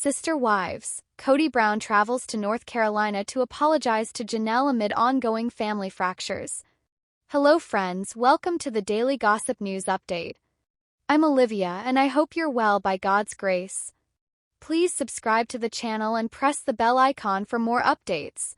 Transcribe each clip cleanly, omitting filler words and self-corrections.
Sister Wives, Kody Brown travels to North Carolina to apologize to Janelle amid ongoing family fractures. Hello friends, welcome to the Daily Gossip News Update. I'm Olivia and I hope you're well by God's grace. Please subscribe to the channel and press the bell icon for more updates.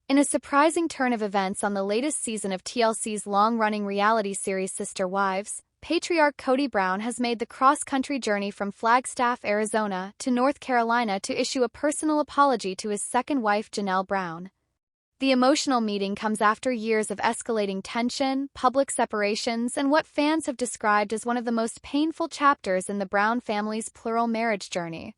In a surprising turn of events on the latest season of TLC's long-running reality series Sister Wives, patriarch Kody Brown has made the cross-country journey from Flagstaff, Arizona, to North Carolina to issue a personal apology to his second wife Janelle Brown. The emotional meeting comes after years of escalating tension, public separations, and what fans have described as one of the most painful chapters in the Brown family's plural marriage journey.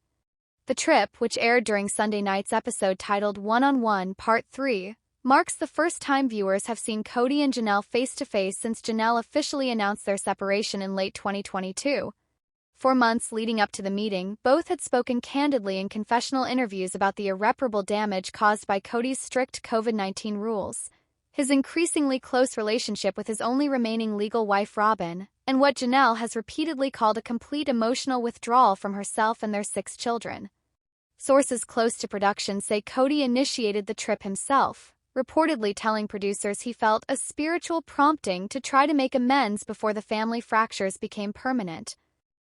The trip, which aired during Sunday night's episode titled One-on-One Part 3, marks the first time viewers have seen Kody and Janelle face-to-face since Janelle officially announced their separation in late 2022. For months leading up to the meeting, both had spoken candidly in confessional interviews about the irreparable damage caused by Kody's strict COVID-19 rules, his increasingly close relationship with his only remaining legal wife Robyn, and what Janelle has repeatedly called a complete emotional withdrawal from herself and their 6 children. Sources close to production say Kody initiated the trip himself, reportedly telling producers he felt a spiritual prompting to try to make amends before the family fractures became permanent.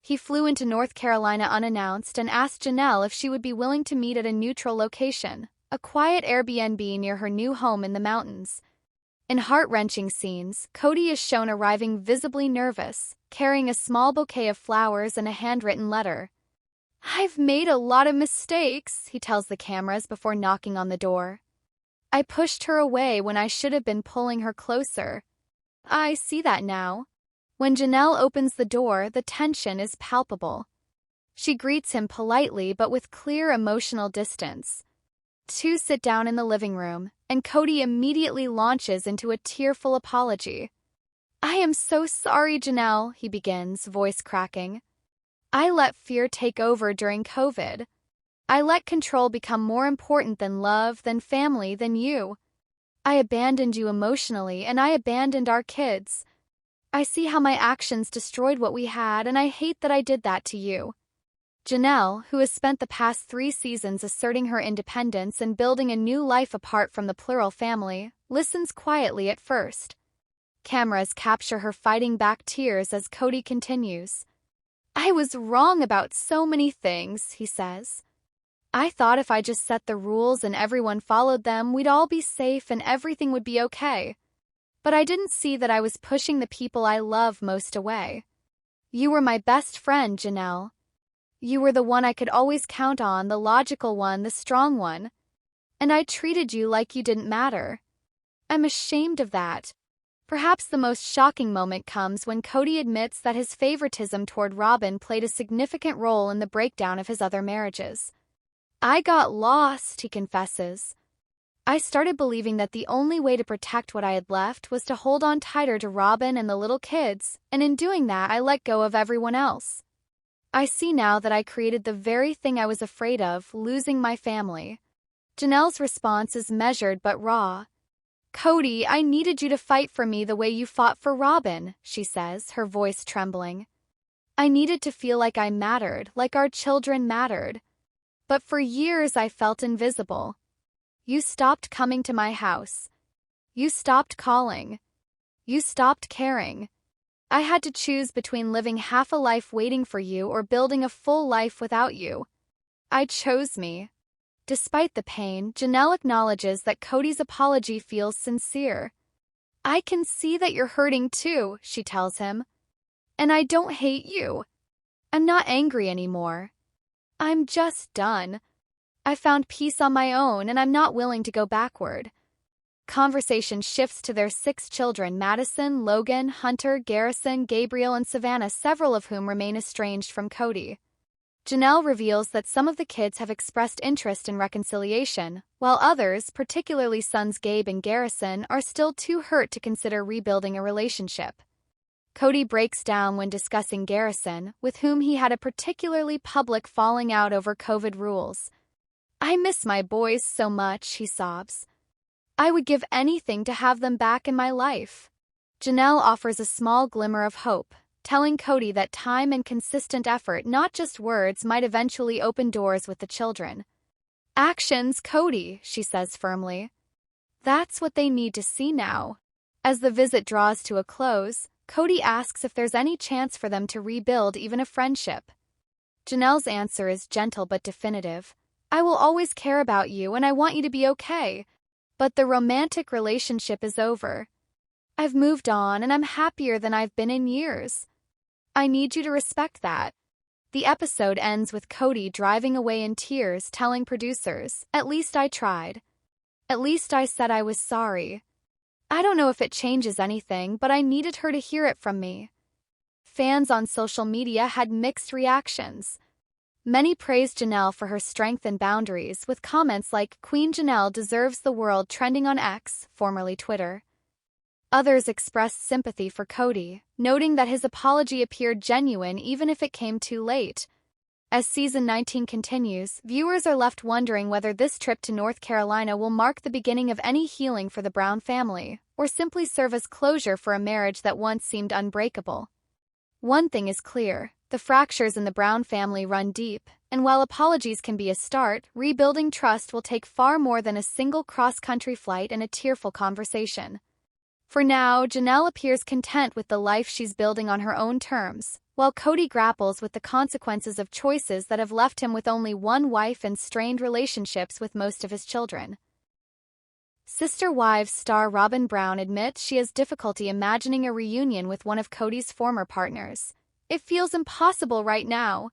He flew into North Carolina unannounced and asked Janelle if she would be willing to meet at a neutral location, a quiet Airbnb near her new home in the mountains. In heart-wrenching scenes, Kody is shown arriving visibly nervous, carrying a small bouquet of flowers and a handwritten letter. "I've made a lot of mistakes," he tells the cameras before knocking on the door. "I pushed her away when I should have been pulling her closer. I see that now." When Janelle opens the door, the tension is palpable. She greets him politely but with clear emotional distance. Two sit down in the living room, and Kody immediately launches into a tearful apology. "I am so sorry, Janelle," he begins, voice cracking. "I let fear take over during COVID. I let control become more important than love, than family, than you. I abandoned you emotionally, and I abandoned our kids. I see how my actions destroyed what we had, and I hate that I did that to you." Janelle, who has spent the past 3 seasons asserting her independence and building a new life apart from the plural family, listens quietly at first. Cameras capture her fighting back tears as Kody continues. "I was wrong about so many things," he says. "I thought if I just set the rules and everyone followed them, we'd all be safe and everything would be okay. But I didn't see that I was pushing the people I love most away. You were my best friend, Janelle. You were the one I could always count on, the logical one, the strong one. And I treated you like you didn't matter. I'm ashamed of that." Perhaps the most shocking moment comes when Kody admits that his favoritism toward Robyn played a significant role in the breakdown of his other marriages. "I got lost," he confesses. "I started believing that the only way to protect what I had left was to hold on tighter to Robyn and the little kids, and in doing that I let go of everyone else. I see now that I created the very thing I was afraid of, losing my family." Janelle's response is measured but raw. "Kody, I needed you to fight for me the way you fought for Robyn," she says, her voice trembling. "I needed to feel like I mattered, like our children mattered. But for years I felt invisible. You stopped coming to my house. You stopped calling. You stopped caring. I had to choose between living half a life waiting for you or building a full life without you. I chose me." Despite the pain, Janelle acknowledges that Kody's apology feels sincere. "I can see that you're hurting too," she tells him. "And I don't hate you. I'm not angry anymore. I'm just done. I found peace on my own and I'm not willing to go backward." Conversation shifts to their 6 children: Madison, Logan, Hunter, Garrison, Gabriel, and Savannah, several of whom remain estranged from Kody. Janelle reveals that some of the kids have expressed interest in reconciliation, while others, particularly sons Gabe and Garrison, are still too hurt to consider rebuilding a relationship. Kody breaks down when discussing Garrison, with whom he had a particularly public falling out over COVID rules. "I miss my boys so much," he sobs. "I would give anything to have them back in my life." Janelle offers a small glimmer of hope, telling Kody that time and consistent effort, not just words, might eventually open doors with the children. "Actions, Kody," she says firmly. "That's what they need to see now." As the visit draws to a close, Kody asks if there's any chance for them to rebuild even a friendship. Janelle's answer is gentle but definitive. "I will always care about you and I want you to be okay. But the romantic relationship is over. I've moved on and I'm happier than I've been in years. I need you to respect that." The episode ends with Kody driving away in tears, telling producers, "At least I tried. At least I said I was sorry. I don't know if it changes anything, but I needed her to hear it from me." Fans on social media had mixed reactions. Many praised Janelle for her strength and boundaries, with comments like "Queen Janelle deserves the world" trending on X, formerly Twitter. Others expressed sympathy for Kody, noting that his apology appeared genuine even if it came too late. As season 19 continues, viewers are left wondering whether this trip to North Carolina will mark the beginning of any healing for the Brown family, or simply serve as closure for a marriage that once seemed unbreakable. One thing is clear: the fractures in the Brown family run deep, and while apologies can be a start, rebuilding trust will take far more than a single cross-country flight and a tearful conversation. For now, Janelle appears content with the life she's building on her own terms, while Kody grapples with the consequences of choices that have left him with only one wife and strained relationships with most of his children. Sister Wives star Kody Brown admits she has difficulty imagining a reunion with one of Kody's former partners. "It feels impossible right now."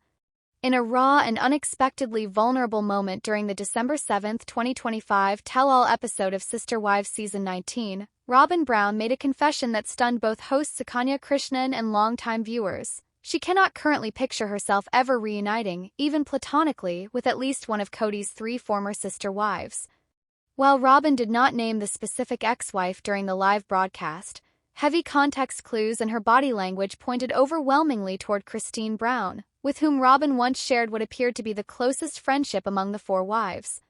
In a raw and unexpectedly vulnerable moment during the December 7, 2025 tell-all episode of Sister Wives Season 19, Kody Brown made a confession that stunned both host Sukanya Krishnan and longtime viewers. She cannot currently picture herself ever reuniting, even platonically, with at least one of Kody's 3 former sister wives. While Kody did not name the specific ex-wife during the live broadcast, heavy context clues and her body language pointed overwhelmingly toward Christine Brown, with whom Kody once shared what appeared to be the closest friendship among the 4 wives.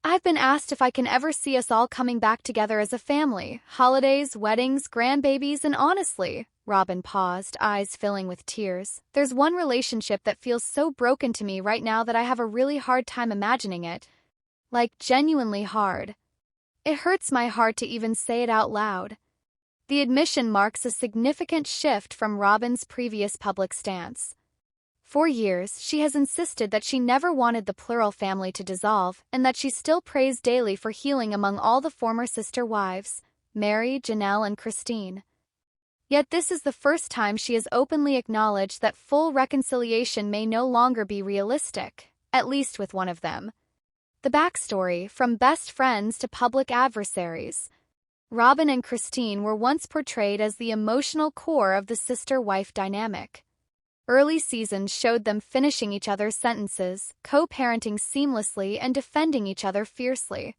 "I've been asked if I can ever see us all coming back together as a family, holidays, weddings, grandbabies, and honestly," Kody paused, eyes filling with tears, "there's one relationship that feels so broken to me right now that I have a really hard time imagining it. Like, genuinely hard. It hurts my heart to even say it out loud." The admission marks a significant shift from Kody's previous public stance. For years, she has insisted that she never wanted the plural family to dissolve, and that she still prays daily for healing among all the former sister wives, Meri, Janelle, and Christine. Yet this is the first time she has openly acknowledged that full reconciliation may no longer be realistic, at least with one of them. The backstory: from best friends to public adversaries, Kody and Christine were once portrayed as the emotional core of the sister-wife dynamic. Early seasons showed them finishing each other's sentences, co-parenting seamlessly, and defending each other fiercely.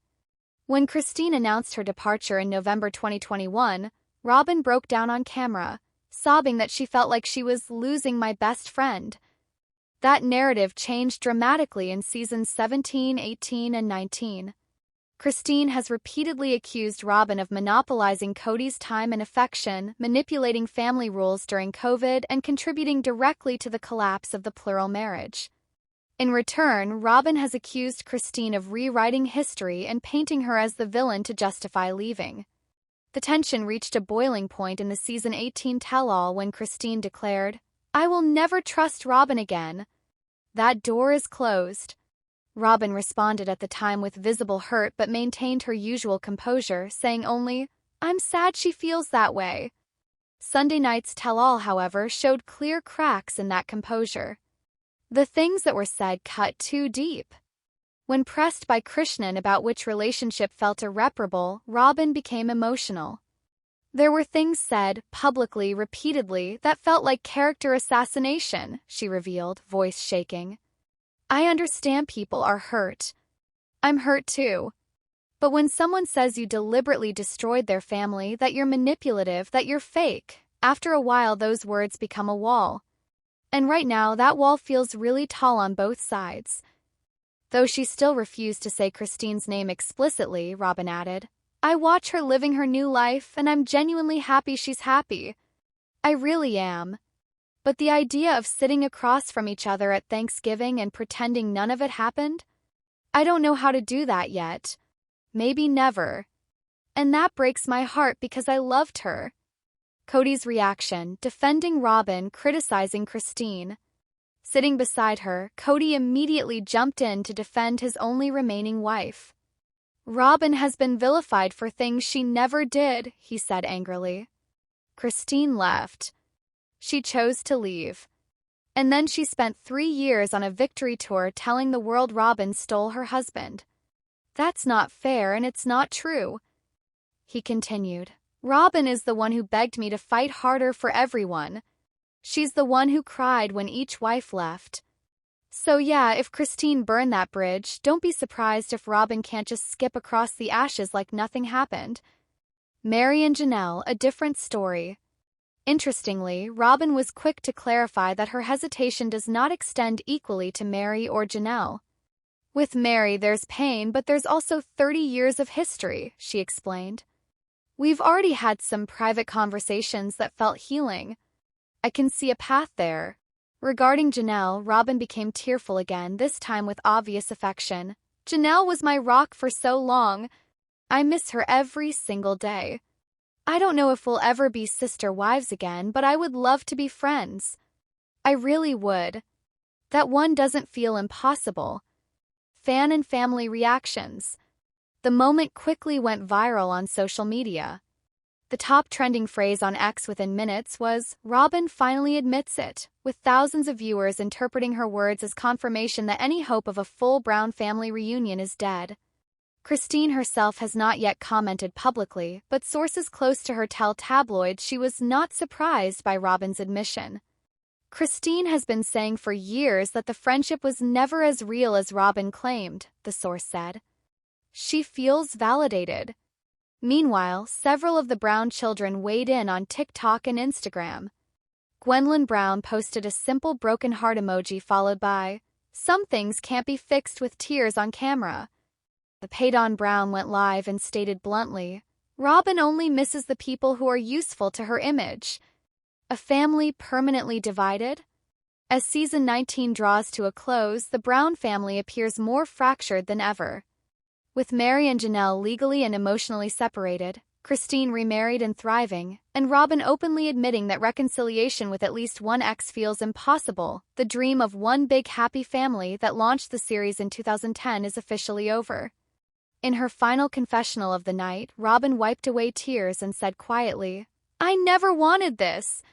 When Christine announced her departure in November 2021, Kody broke down on camera, sobbing that she felt like she was losing my best friend. That narrative changed dramatically in seasons 17, 18, and 19. Christine has repeatedly accused Kody of monopolizing Kody's time and affection, manipulating family rules during COVID, and contributing directly to the collapse of the plural marriage. In return, Kody has accused Christine of rewriting history and painting her as the villain to justify leaving. The tension reached a boiling point in the season 18 tell-all when Christine declared, "I will never trust Kody again. That door is closed." Kody responded at the time with visible hurt but maintained her usual composure, saying only, "I'm sad she feels that way." Sunday night's tell-all, however, showed clear cracks in that composure. The things that were said cut too deep. When pressed by Krishnan about which relationship felt irreparable, Kody became emotional. "There were things said, publicly, repeatedly, that felt like character assassination," she revealed, voice shaking. "I understand people are hurt. I'm hurt too. But when someone says you deliberately destroyed their family, that you're manipulative, that you're fake, after a while those words become a wall. And right now that wall feels really tall on both sides." Though she still refused to say Christine's name explicitly, Kody added, "I watch her living her new life, and I'm genuinely happy she's happy. I really am." But the idea of sitting across from each other at Thanksgiving and pretending none of it happened? I don't know how to do that yet. Maybe never. And that breaks my heart because I loved her. Kody's reaction, defending Robyn, criticizing Christine. Sitting beside her, Kody immediately jumped in to defend his only remaining wife. Robyn has been vilified for things she never did, he said angrily. Christine left. She chose to leave. And then she spent 3 years on a victory tour telling the world Robyn stole her husband. That's not fair and it's not true. He continued. Robyn is the one who begged me to fight harder for everyone. She's the one who cried when each wife left. So yeah, if Christine burned that bridge, don't be surprised if Robyn can't just skip across the ashes like nothing happened. Meri and Janelle, a different story. Interestingly, Robyn was quick to clarify that her hesitation does not extend equally to Meri or Janelle. With Meri, there's pain, but there's also 30 years of history, she explained. We've already had some private conversations that felt healing. I can see a path there. Regarding Janelle, Robyn became tearful again, this time with obvious affection. Janelle was my rock for so long. I miss her every single day. I don't know if we'll ever be sister wives again, but I would love to be friends. I really would. That one doesn't feel impossible. Fan and family reactions. The moment quickly went viral on social media. The top trending phrase on X within minutes was, Robyn finally admits it, with thousands of viewers interpreting her words as confirmation that any hope of a full Brown family reunion is dead. Christine herself has not yet commented publicly, but sources close to her tell tabloids she was not surprised by Robyn's admission. Christine has been saying for years that the friendship was never as real as Robyn claimed, the source said. She feels validated. Meanwhile, several of the Brown children weighed in on TikTok and Instagram. Gwendolyn Brown posted a simple broken heart emoji followed by, "Some things can't be fixed with tears on camera." The Paydon Brown went live and stated bluntly, Robyn only misses the people who are useful to her image. A family permanently divided? As season 19 draws to a close, the Brown family appears more fractured than ever. With Meri and Janelle legally and emotionally separated, Christine remarried and thriving, and Robyn openly admitting that reconciliation with at least one ex feels impossible, the dream of one big happy family that launched the series in 2010 is officially over. In her final confessional of the night, Robyn wiped away tears and said quietly, I never wanted this.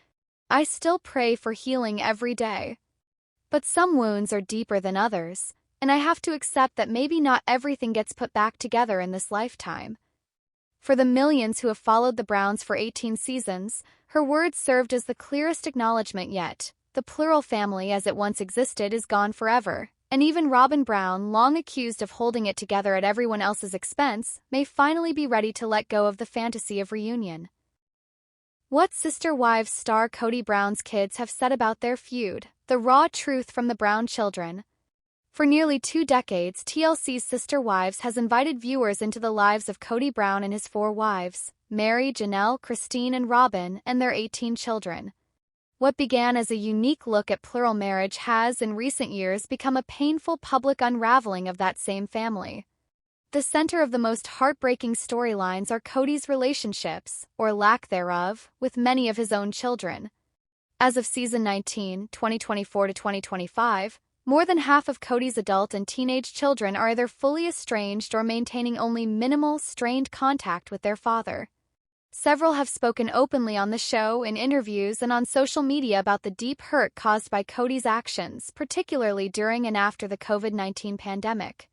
I still pray for healing every day. But some wounds are deeper than others, and I have to accept that maybe not everything gets put back together in this lifetime. For the millions who have followed the Browns for 18 seasons, her words served as the clearest acknowledgement yet. The plural family as it once existed is gone forever, and even Robyn Brown, long accused of holding it together at everyone else's expense, may finally be ready to let go of the fantasy of reunion. What Sister Wives star Kody Brown's kids have said about their feud, the raw truth from the Brown children. For nearly 2 decades, TLC's Sister Wives has invited viewers into the lives of Kody Brown and his 4 wives, Meri, Janelle, Christine, and Robyn, and their 18 children. What began as a unique look at plural marriage has, in recent years, become a painful public unraveling of that same family. The center of the most heartbreaking storylines are Kody's relationships, or lack thereof, with many of his own children. As of season 19, 2024 to 2025, more than half of Kody's adult and teenage children are either fully estranged or maintaining only minimal, strained contact with their father. Several have spoken openly on the show, in interviews, and on social media about the deep hurt caused by Kody's actions, particularly during and after the COVID-19 pandemic.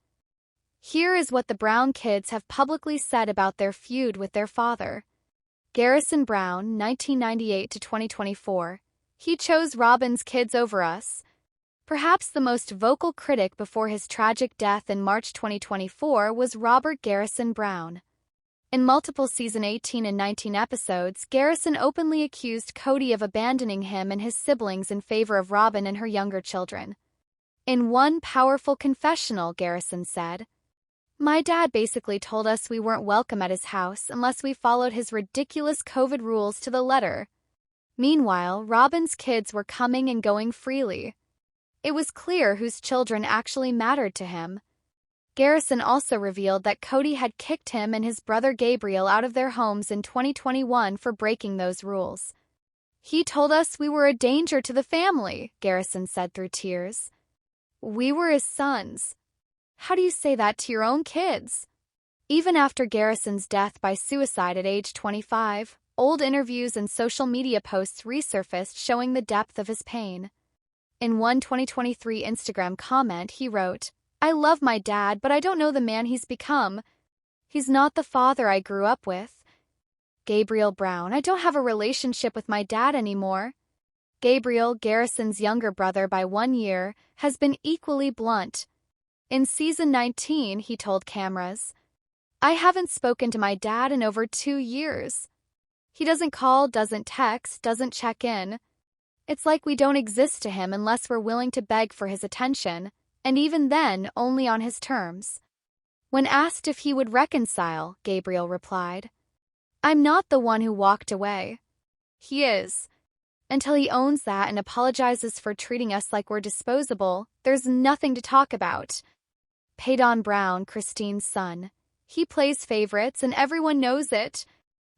Here is what the Brown kids have publicly said about their feud with their father. Garrison Brown, 1998 to 2024. He chose Robyn's kids over us. Perhaps the most vocal critic before his tragic death in March 2024 was Robert Garrison Brown. In multiple season 18 and 19 episodes, Garrison openly accused Kody of abandoning him and his siblings in favor of Robyn and her younger children. In one powerful confessional, Garrison said, My dad basically told us we weren't welcome at his house unless we followed his ridiculous COVID rules to the letter. Meanwhile, Robyn's kids were coming and going freely. It was clear whose children actually mattered to him. Garrison also revealed that Kody had kicked him and his brother Gabriel out of their homes in 2021 for breaking those rules. "He told us we were a danger to the family," Garrison said through tears. "We were his sons. How do you say that to your own kids?" Even after Garrison's death by suicide at age 25, old interviews and social media posts resurfaced showing the depth of his pain. In one 2023 Instagram comment, he wrote, "I love my dad, but I don't know the man he's become. He's not the father I grew up with. Gabriel Brown, I don't have a relationship with my dad anymore." Gabriel, Garrison's younger brother by 1 year, has been equally blunt. In season 19, he told cameras, "I haven't spoken to my dad in over 2 years. He doesn't call, doesn't text, doesn't check in. It's like we don't exist to him unless we're willing to beg for his attention, and even then, only on his terms." When asked if he would reconcile, Gabriel replied, "I'm not the one who walked away. He is. Until he owns that and apologizes for treating us like we're disposable, there's nothing to talk about." Kody Brown, Christine's son. He plays favorites and everyone knows it.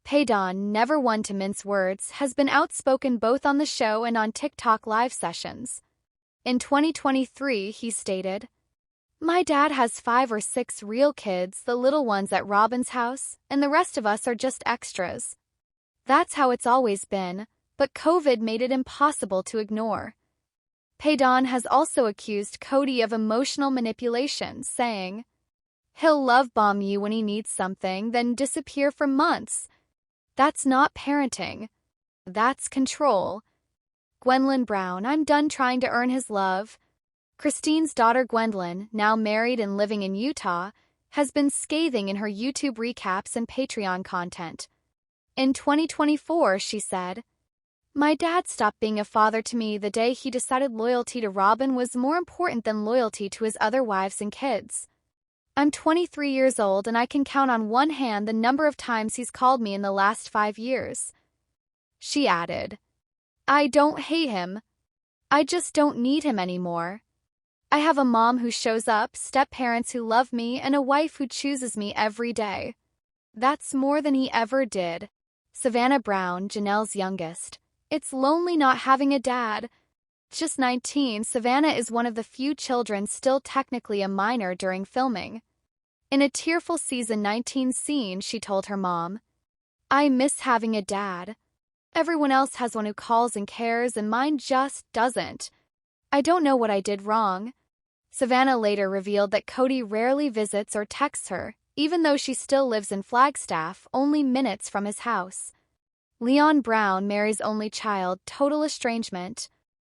Kody, never one to mince words, has been outspoken both on the show and on TikTok live sessions. In 2023, he stated, "My dad has 5 or 6 real kids, the little ones at Robyn's house, and the rest of us are just extras. That's how it's always been, but COVID made it impossible to ignore." Kody has also accused Kody of emotional manipulation, saying, "He'll love bomb you when he needs something, then disappear for months. That's not parenting. That's control." Gwendolyn Brown, "I'm done trying to earn his love." Christine's daughter Gwendolyn, now married and living in Utah, has been scathing in her YouTube recaps and Patreon content. In 2024, she said, "My dad stopped being a father to me the day he decided loyalty to Robyn was more important than loyalty to his other wives and kids. I'm 23 years old and I can count on one hand the number of times he's called me in the last 5 years." She added, "I don't hate him. I just don't need him anymore. I have a mom who shows up, step-parents who love me, and a wife who chooses me every day. That's more than he ever did." Savannah Brown, Janelle's youngest. "It's lonely not having a dad." Just 19, Savannah is one of the few children still technically a minor during filming. In a tearful season 19 scene, she told her mom, "I miss having a dad. Everyone else has one who calls and cares, and mine just doesn't. I don't know what I did wrong." Savannah later revealed that Kody rarely visits or texts her, even though she still lives in Flagstaff, only minutes from his house. Leon Brown, Meri's only child, total estrangement.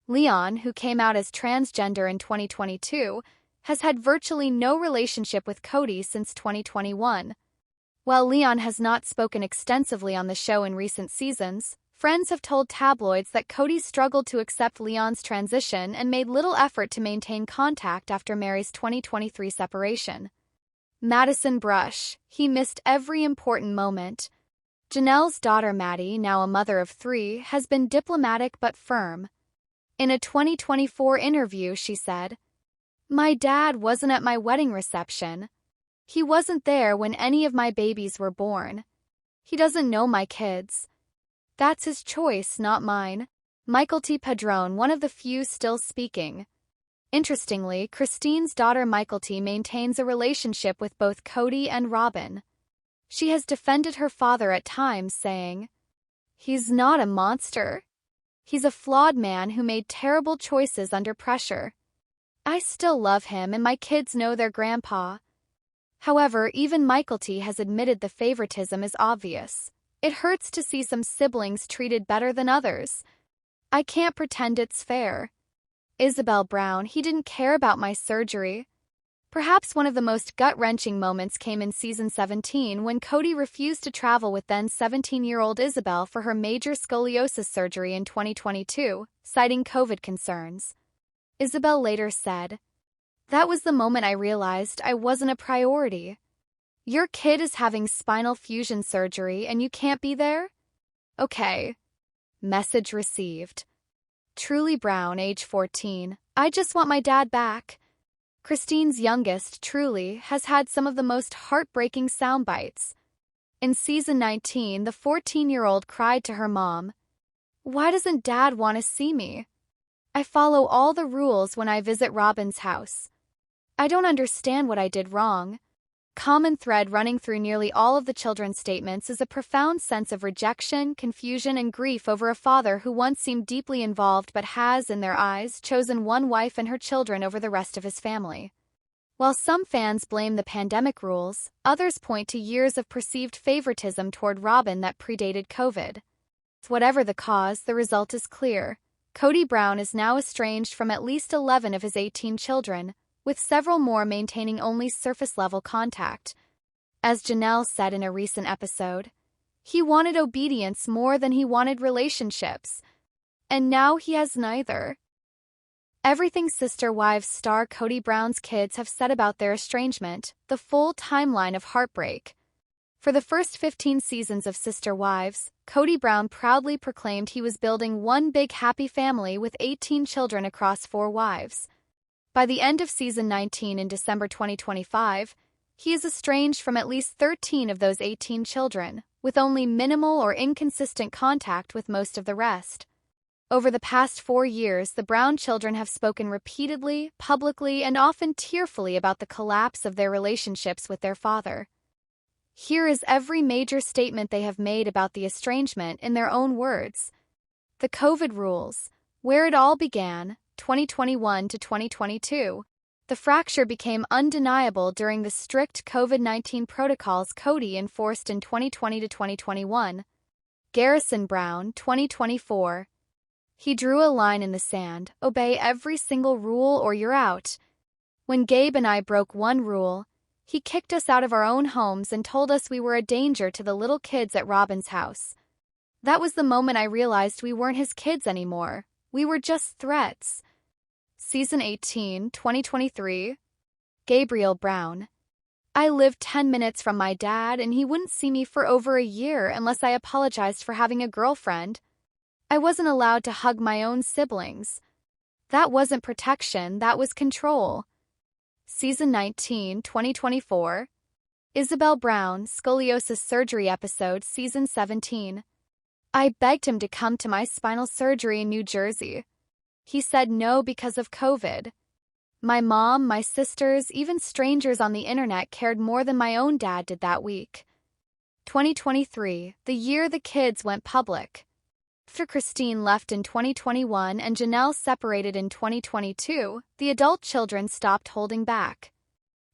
Leon, who came out as transgender in 2022, has had virtually no relationship with Kody since 2021. While Leon has not spoken extensively on the show in recent seasons, friends have told tabloids that Kody struggled to accept Leon's transition and made little effort to maintain contact after Meri's 2023 separation. Madison Brush, he missed every important moment. Janelle's daughter Maddie, now a mother of 3, has been diplomatic but firm. In a 2024 interview, she said, "My dad wasn't at my wedding reception. He wasn't there when any of my babies were born. He doesn't know my kids. That's his choice, not mine." Michael T. Padron, one of the few still speaking. Interestingly, Christine's daughter Michael T. maintains a relationship with both Kody and Robyn. She has defended her father at times, saying, "He's not a monster. He's a flawed man who made terrible choices under pressure. I still love him and my kids know their grandpa." However, even Michael T. has admitted the favoritism is obvious. "It hurts to see some siblings treated better than others. I can't pretend it's fair." Isabel Brown, "He didn't care about my surgery." Perhaps one of the most gut-wrenching moments came in season 17 when Kody refused to travel with then 17-year-old Isabel for her major scoliosis surgery in 2022, citing COVID concerns. Isabel later said, "That was the moment I realized I wasn't a priority. Your kid is having spinal fusion surgery and you can't be there? Okay. Message received. Truly Brown, age 14. I just want my dad back. Christine's youngest, Truly, has had some of the most heartbreaking sound bites. In season 19, the 14-year-old cried to her mom, "Why doesn't Dad want to see me? I follow all the rules when I visit Robyn's house. I don't understand what I did wrong." Common thread running through nearly all of the children's statements is a profound sense of rejection, confusion, and grief over a father who once seemed deeply involved but has, in their eyes, chosen one wife and her children over the rest of his family. While some fans blame the pandemic rules, others point to years of perceived favoritism toward Robyn that predated COVID. Whatever the cause, the result is clear. Kody Brown is now estranged from at least 11 of his 18 children, with several more maintaining only surface-level contact. As Janelle said in a recent episode, he wanted obedience more than he wanted relationships, and now he has neither. Everything Sister Wives star Kody Brown's kids have said about their estrangement, the full timeline of heartbreak. For the first 15 seasons of Sister Wives, Kody Brown proudly proclaimed he was building one big happy family with 18 children across 4 wives. By the end of season 19 in December 2025, he is estranged from at least 13 of those 18 children, with only minimal or inconsistent contact with most of the rest. Over the past 4 years, the Brown children have spoken repeatedly, publicly, and often tearfully about the collapse of their relationships with their father. Here is every major statement they have made about the estrangement in their own words. The COVID rules, where it all began, 2021 to 2022. The fracture became undeniable during the strict COVID-19 protocols Kody enforced in 2020 to 2021. Garrison Brown, 2024. He drew a line in the sand, obey every single rule or you're out. When Gabe and I broke one rule, he kicked us out of our own homes and told us we were a danger to the little kids at Robyn's house. That was the moment I realized we weren't his kids anymore. We were just threats. Season 18, 2023. Gabriel Brown. I lived 10 minutes from my dad and he wouldn't see me for over a year unless I apologized for having a girlfriend. I wasn't allowed to hug my own siblings. That wasn't protection, that was control. Season 19, 2024. Isabel Brown, scoliosis surgery episode, season 17. I begged him to come to my spinal surgery in New Jersey. He said no because of COVID. My mom, my sisters, even strangers on the internet cared more than my own dad did that week. 2023, the year the kids went public. After Christine left in 2021 and Janelle separated in 2022, the adult children stopped holding back.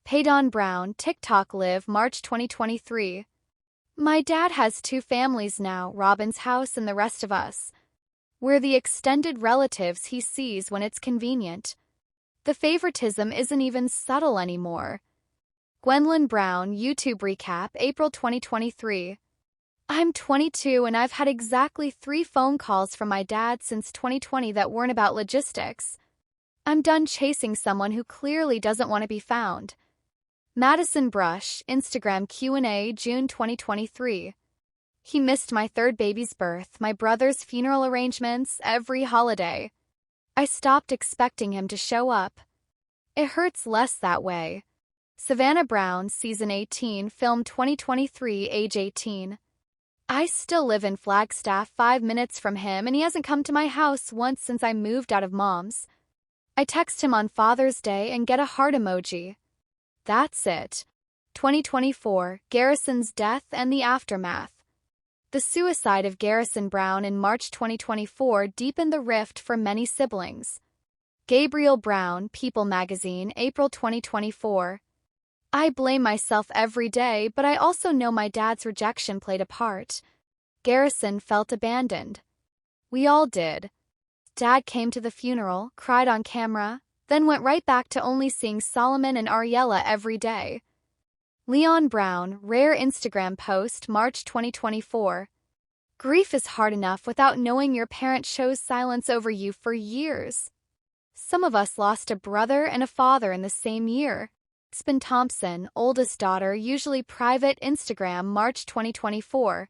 Paydon Brown, TikTok Live, March 2023. My dad has 2 families now, Robyn's house and the rest of us. We're the extended relatives he sees when it's convenient. The favoritism isn't even subtle anymore. Gwendolyn Brown, YouTube Recap, April 2023. I'm 22 and I've had exactly 3 phone calls from my dad since 2020 that weren't about logistics. I'm done chasing someone who clearly doesn't want to be found. Madison Brush, Instagram Q&A, June 2023. He missed my 3rd baby's birth, my brother's funeral arrangements, every holiday. I stopped expecting him to show up. It hurts less that way. Savannah Brown, season 18, film 2023, age 18. I still live in Flagstaff, 5 minutes from him, and he hasn't come to my house once since I moved out of Mom's. I text him on Father's Day and get a heart emoji. That's it. 2024, Garrison's death and the aftermath. The suicide of Garrison Brown in March 2024 deepened the rift for many siblings. Gabriel Brown, People Magazine, April 2024. I blame myself every day, but I also know my dad's rejection played a part. Garrison felt abandoned. We all did. Dad came to the funeral, cried on camera, then went right back to only seeing Solomon and Ariella every day. Leon Brown, rare Instagram post, March 2024. Grief is hard enough without knowing your parent chose silence over you for years. Some of us lost a brother and a father in the same year. Spin Thompson, oldest daughter, usually private, Instagram, March 2024.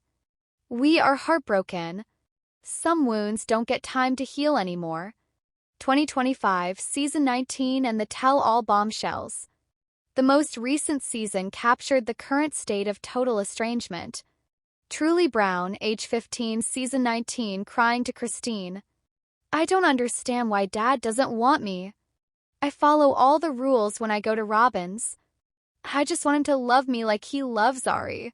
We are heartbroken. Some wounds don't get time to heal anymore. 2025 Season 19 and the Tell-All Bombshells. The most recent season captured the current state of total estrangement. Kody Brown, age 15, Season 19, crying to Christine. I don't understand why Dad doesn't want me. I follow all the rules when I go to Robyn's. I just want him to love me like he loves Ari.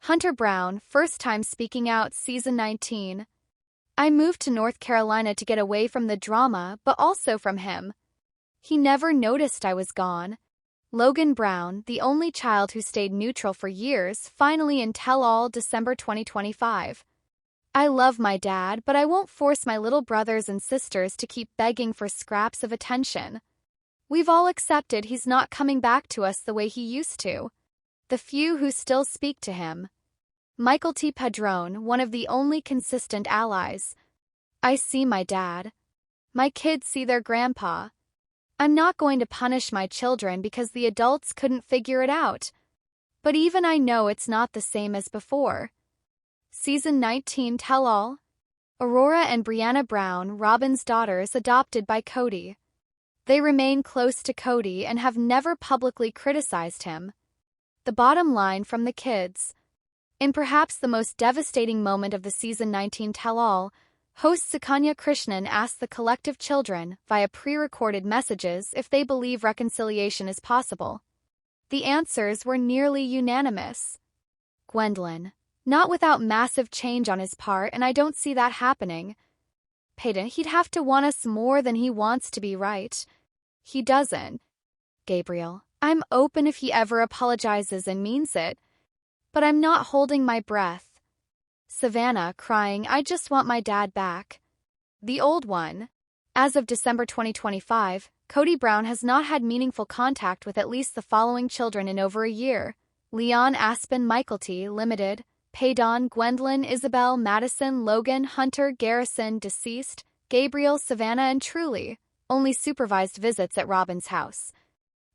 Hunter Brown, first time speaking out, Season 19. I moved to North Carolina to get away from the drama, but also from him. He never noticed I was gone. Logan Brown, the only child who stayed neutral for years, finally in Tell-All, December 2025. I love my dad, but I won't force my little brothers and sisters to keep begging for scraps of attention. We've all accepted he's not coming back to us the way he used to. The few who still speak to him. Michael T. Padron, one of the only consistent allies. I see my dad. My kids see their grandpa. I'm not going to punish my children because the adults couldn't figure it out. But even I know it's not the same as before. Season 19 Tell-All. Aurora and Brianna Brown, Robyn's daughters, adopted by Kody. They remain close to Kody and have never publicly criticized him. The bottom line from the kids. In perhaps the most devastating moment of the Season 19 Tell-All, host Sukanya Krishnan asked the collective children, via pre-recorded messages, if they believe reconciliation is possible. The answers were nearly unanimous. Gwendolyn. Not without massive change on his part, and I don't see that happening. Peyton, he'd have to want us more than he wants to be right. He doesn't. Gabriel. I'm open if he ever apologizes and means it. But I'm not holding my breath. Savannah, crying, I just want my dad back. The old one. As of December 2025, Kody Brown has not had meaningful contact with at least the following children in over a year. Leon Aspen Michael T. Limited. Paydon, Gwendolyn, Isabel, Madison, Logan, Hunter, Garrison, deceased, Gabriel, Savannah, and Truly. Only supervised visits at Robyn's house.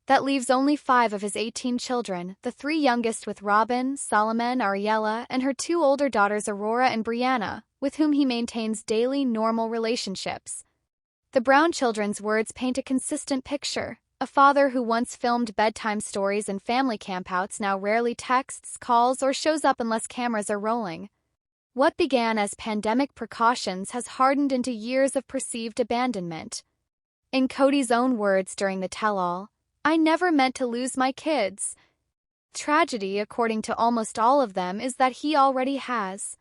That leaves only 5 of his 18 children, the 3 youngest with Robyn, Solomon, Ariella, and her 2 older daughters Aurora and Brianna, with whom he maintains daily, normal relationships. The Brown children's words paint a consistent picture. A father who once filmed bedtime stories and family campouts now rarely texts, calls, or shows up unless cameras are rolling. What began as pandemic precautions has hardened into years of perceived abandonment. In Kody's own words during the tell-all, I never meant to lose my kids. Tragedy, according to almost all of them, is that he already has.